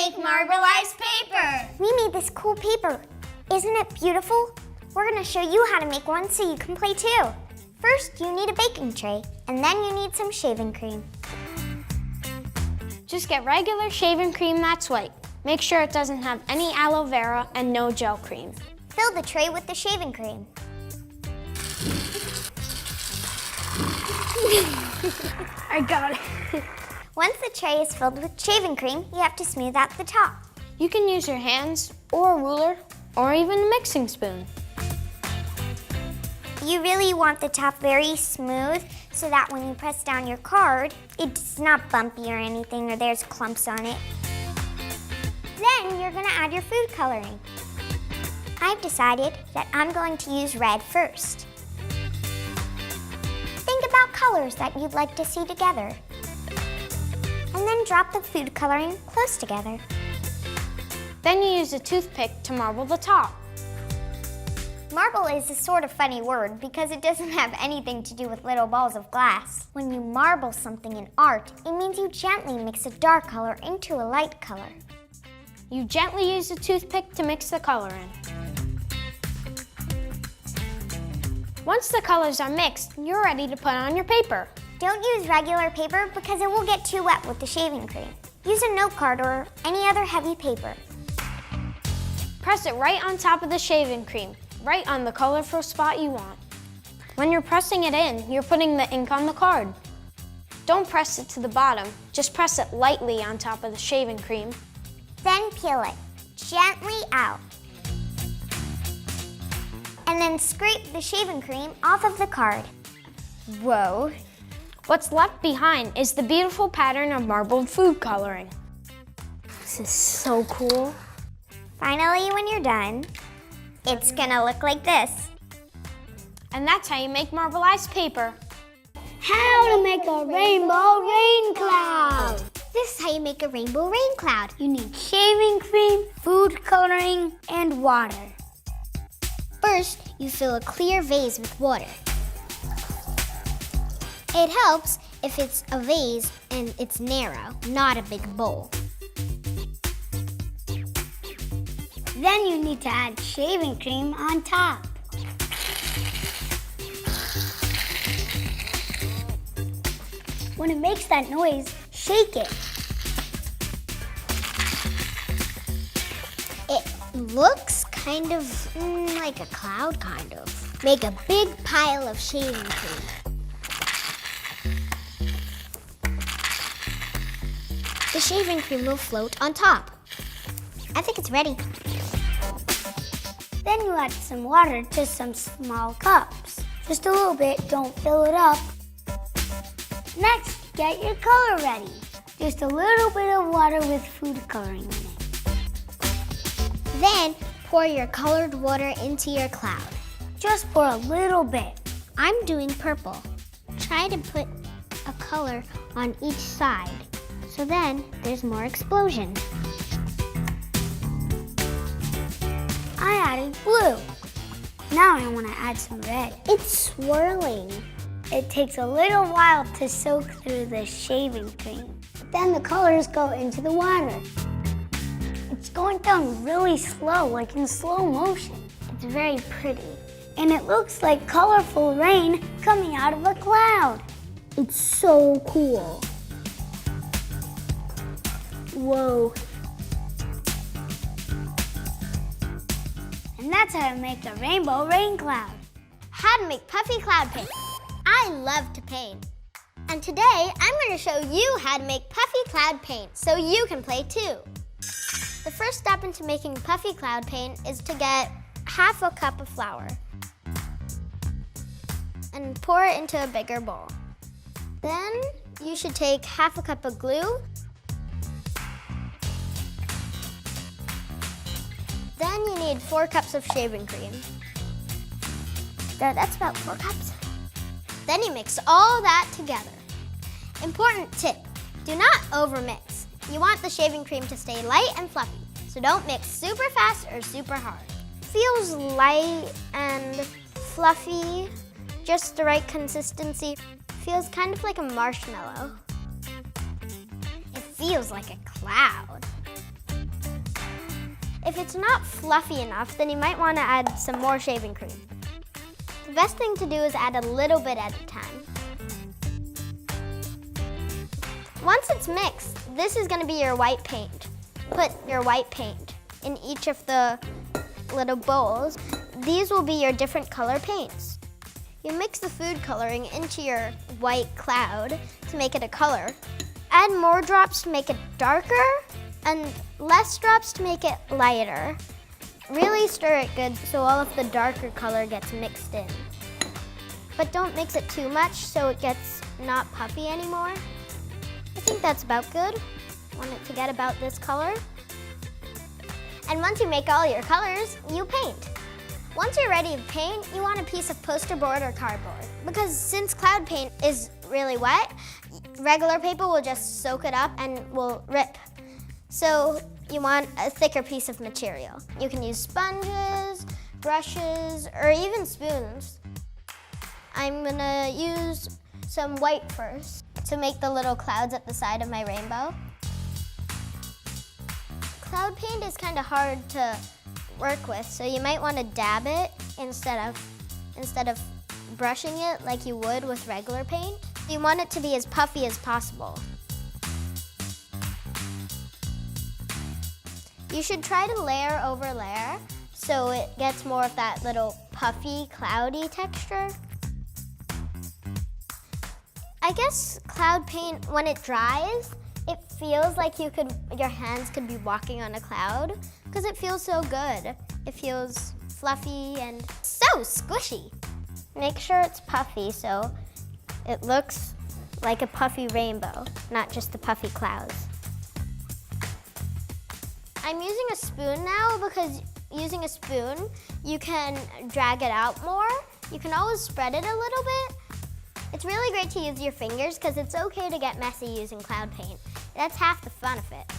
make marbleized paper. We made this cool paper. Isn't it beautiful? We're going to show you how to make one so you can play too. First, you need a baking tray, and then you need some shaving cream. Just get regular shaving cream that's white. Make sure it doesn't have any aloe vera and no gel cream. Fill the tray with the shaving cream. I got it. Once the tray is filled with shaving cream, you have to smooth out the top. You can use your hands or a ruler or even a mixing spoon. You really want the top very smooth so that when you press down your card, it's not bumpy or anything or there's clumps on it. Then you're gonna add your food coloring. I've decided that I'm going to use red first. Think about colors that you'd like to see together. And then drop the food coloring close together. Then you use a toothpick to marble the top. Marble is a sort of funny word because it doesn't have anything to do with little balls of glass. When you marble something in art, it means you gently mix a dark color into a light color. You gently use a toothpick to mix the color in. Once the colors are mixed, you're ready to put on your paper. Don't use regular paper because it will get too wet with the shaving cream. Use a note card or any other heavy paper. Press it right on top of the shaving cream, right on the colorful spot you want. When you're pressing it in, you're putting the ink on the card. Don't press it to the bottom, just press it lightly on top of the shaving cream. Then peel it gently out. And then scrape the shaving cream off of the card. Whoa. What's left behind is the beautiful pattern of marbled food coloring. This is so cool. Finally, when you're done, it's gonna look like this. And that's how you make marbleized paper. How to make a rainbow rain cloud. This is how you make a rainbow rain cloud. You need shaving cream, food coloring, and water. First, you fill a clear vase with water. It helps if it's a vase and it's narrow, not a big bowl. Then you need to add shaving cream on top. When it makes that noise, shake it. It looks kind of like a cloud, kind of. Make a big pile of shaving cream. The shaving cream will float on top. I think it's ready. Then you add some water to some small cups. Just a little bit, don't fill it up. Next, get your color ready. Just a little bit of water with food coloring in it. Then pour your colored water into your cloud. Just pour a little bit. I'm doing purple. Try to put a color on each side, so then there's more explosion. I added blue. Now I want to add some red. It's swirling. It takes a little while to soak through the shaving cream. Then the colors go into the water. It's going down really slow, like in slow motion. It's very pretty. And it looks like colorful rain coming out of a cloud. It's so cool. Whoa. And that's how to make a rainbow rain cloud. How to make puffy cloud paint. I love to paint. And today, I'm going to show you how to make puffy cloud paint so you can play too. The first step into making puffy cloud paint is to get half a cup of flour and pour it into a bigger bowl. Then you should take half a cup of glue. Then you need 4 cups of shaving cream. That's about 4 cups. Then you mix all that together. Important tip, do not overmix. You want the shaving cream to stay light and fluffy, so don't mix super fast or super hard. Feels light and fluffy, just the right consistency. Feels kind of like a marshmallow. It feels like a cloud. If it's not fluffy enough, then you might want to add some more shaving cream. The best thing to do is add a little bit at a time. Once it's mixed, this is going to be your white paint. Put your white paint in each of the little bowls. These will be your different color paints. You mix the food coloring into your white cloud to make it a color. Add more drops to make it darker and less drops to make it lighter. Really stir it good so all of the darker color gets mixed in. But don't mix it too much so it gets not puffy anymore. I think that's about good. Want it to get about this color. And once you make all your colors, you paint. Once you're ready to paint, you want a piece of poster board or cardboard. Because since cloud paint is really wet, regular paper will just soak it up and will rip. So you want a thicker piece of material. You can use sponges, brushes, or even spoons. I'm gonna use some white first to make the little clouds at the side of my rainbow. Cloud paint is kind of hard to work with, so you might want to dab it instead of brushing it like you would with regular paint. You want it to be as puffy as possible. You should try to layer over layer so it gets more of that little puffy, cloudy texture. I guess cloud paint, when it dries, it feels like your hands could be walking on a cloud because it feels so good. It feels fluffy and so squishy. Make sure it's puffy so it looks like a puffy rainbow, not just the puffy clouds. I'm using a spoon now because using a spoon, you can drag it out more. You can always spread it a little bit. It's really great to use your fingers because it's okay to get messy using cloud paint. That's half the fun of it.